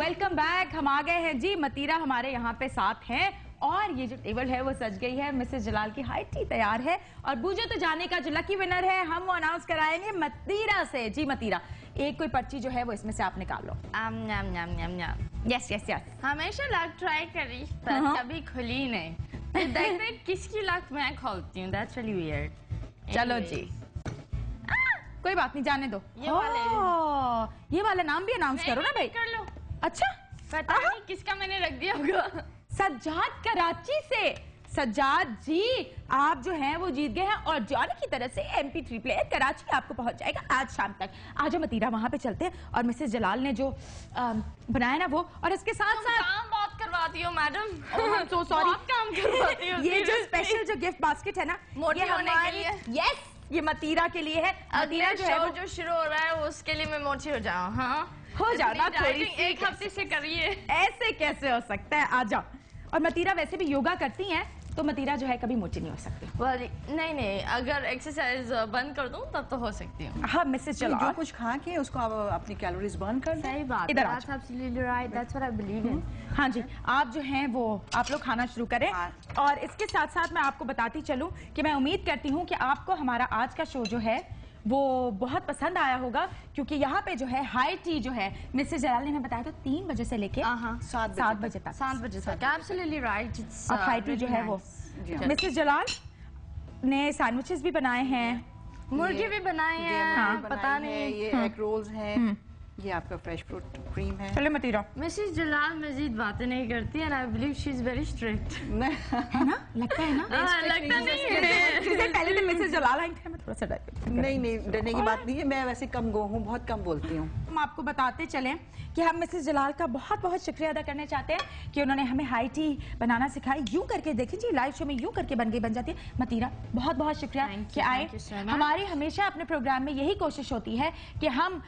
Welcome back. हम आ गए हैं जी, मतीरा हमारे यहाँ पे साथ हैं और ये जो टेबल है वो सज गई है। मिसेस जलाल की हाई टी तैयार है और बूझो तो जाने का जो लकी विनर है हम वो अनाउंस कराएंगे मतीरा से। जी मतीरा, एक कोई पर्ची जो है वो इसमें से आप निकाल लो। Yes yes yes. हमेशा लक ट्राई करी पर कभी खुली नहीं। देखते किसकी लक मैं खोलती हूँ। That's really weird. चलो जी, कोई बात नहीं, जाने दो। ये वाला नाम भी अनाउंस करो ना भाई। कर लो। अच्छा, पता नहीं किसका मैंने रख दिया होगा। सज्जाद कराची से। सज्जाद जी, आप जो हैं वो जीत गए हैं और जाने की तरफ से MP3 प्लेयर कराची आपको पहुंच जाएगा आज शाम तक। आज हम मतीरा वहां पे चलते हैं और मिसेस जलाल ने जो बनाया ना वो, और इसके साथ साथ काम बहुत करवाती हो मैडम। सो सॉरी, काम करवाती हो। ये जो स्पेशल जो गिफ्ट बास्केट है ना, मोटी होने के लिए। यस, ये मतीरा के लिए है। मतीरा जो है जो शुरू हो रहा है उसके लिए मैं मोटी हो जाऊँ। हाँ हो जाना, थोड़ी एक हफ्ते से करिए। ऐसे कैसे हो सकता है, आ जाओ। और मतीरा वैसे भी योगा करती हैं तो मतीरा जो है कभी मोटी नहीं हो सकती। नहीं, अगर एक्सरसाइज बंद कर दूं तब तो हो सकती हूँ। हाँ मिसेस जलाल, जो कुछ खा के उसको आप अपनी कैलोरीज बर्न कर दें। सही बात। इधर That's absolutely right. That's what I believe in. हाँ जी, आप जो हैं वो आप लोग खाना शुरू करें। और इसके साथ साथ मैं आपको बताती चलूं कि मैं उम्मीद करती हूँ कि आपको हमारा आज का शो जो है वो बहुत पसंद आया होगा, क्योंकि यहाँ पे जो है हाई टी जो है मिसेस जलाल ने हमें बताया तो 3 बजे से लेके 7 बजे तक। 7 बजे तक। Absolutely right. और हाई टी जो है वो मिसेस जलाल ने सैंडविचेस भी बनाए हैं, मुर्गे भी बनाए हैं, पता नहीं ये एग रोल्स हैं, ये आपका फ्रेश फ्रूट क्रीम है। चलो मतीरा। मिसेस जलाल मजीद बातें नहीं करती and I believe she is very strict. है ना, लगता है ना? लगता नहीं है। पहले तो मिसेस जलाल आई थी, मैं थोड़ा सा नहीं, डरने की बात नहीं है। मैं वैसे कम गो हूँ, बहुत कम बोलती हूँ। हम आपको बताते चलें कि हम मिसेस जलाल का बहुत बहुत शुक्रिया अदा करना चाहते हैं कि उन्होंने हमें हाई टी बनाना सिखाई। यूं करके देखें जी, लाइव शो में यूं करके बन जाती है। मतीरा, बहुत बहुत शुक्रिया कि आए। हमारी हमेशा अपने प्रोग्राम में यही कोशिश होती है कि हम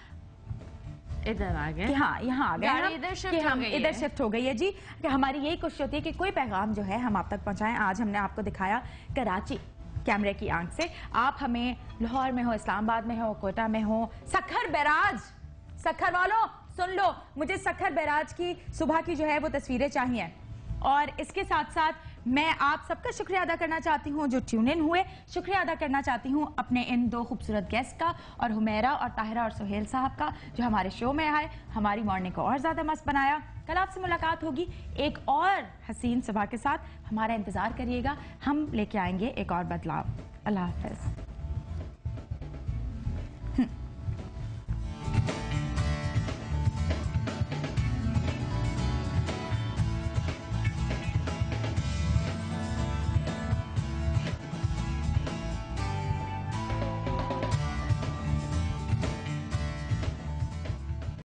इधर आ गए। हाँ, यहाँ आ गए, इधर शिफ्ट हो गई है जी। कि हमारी यही कोशिश होती है कि कोई पैगाम जो है हम आप तक पहुंचाएं। आज हमने आपको दिखाया कराची कैमरे की आंख से। आप हमें लाहौर में हो, इस्लामाबाद में हो, कोयटा में हो, सखर बैराज, सखर वालों सुन लो, मुझे सखर बैराज की सुबह की जो है वो तस्वीरें चाहिए। और इसके साथ साथ मैं आप सबका शुक्रिया अदा करना चाहती हूँ जो ट्यून इन हुए। शुक्रिया अदा करना चाहती हूँ अपने इन 2 खूबसूरत गेस्ट का, और हुमैरा और ताहिरा और सुहेल साहब का, जो हमारे शो में आए, हमारी मॉर्निंग को और ज्यादा मस्त बनाया। कल आपसे मुलाकात होगी एक और हसीन सुबह के साथ। हमारा इंतजार करिएगा, हम लेके आएंगे एक और बदलाव। अल्लाह हाफिज।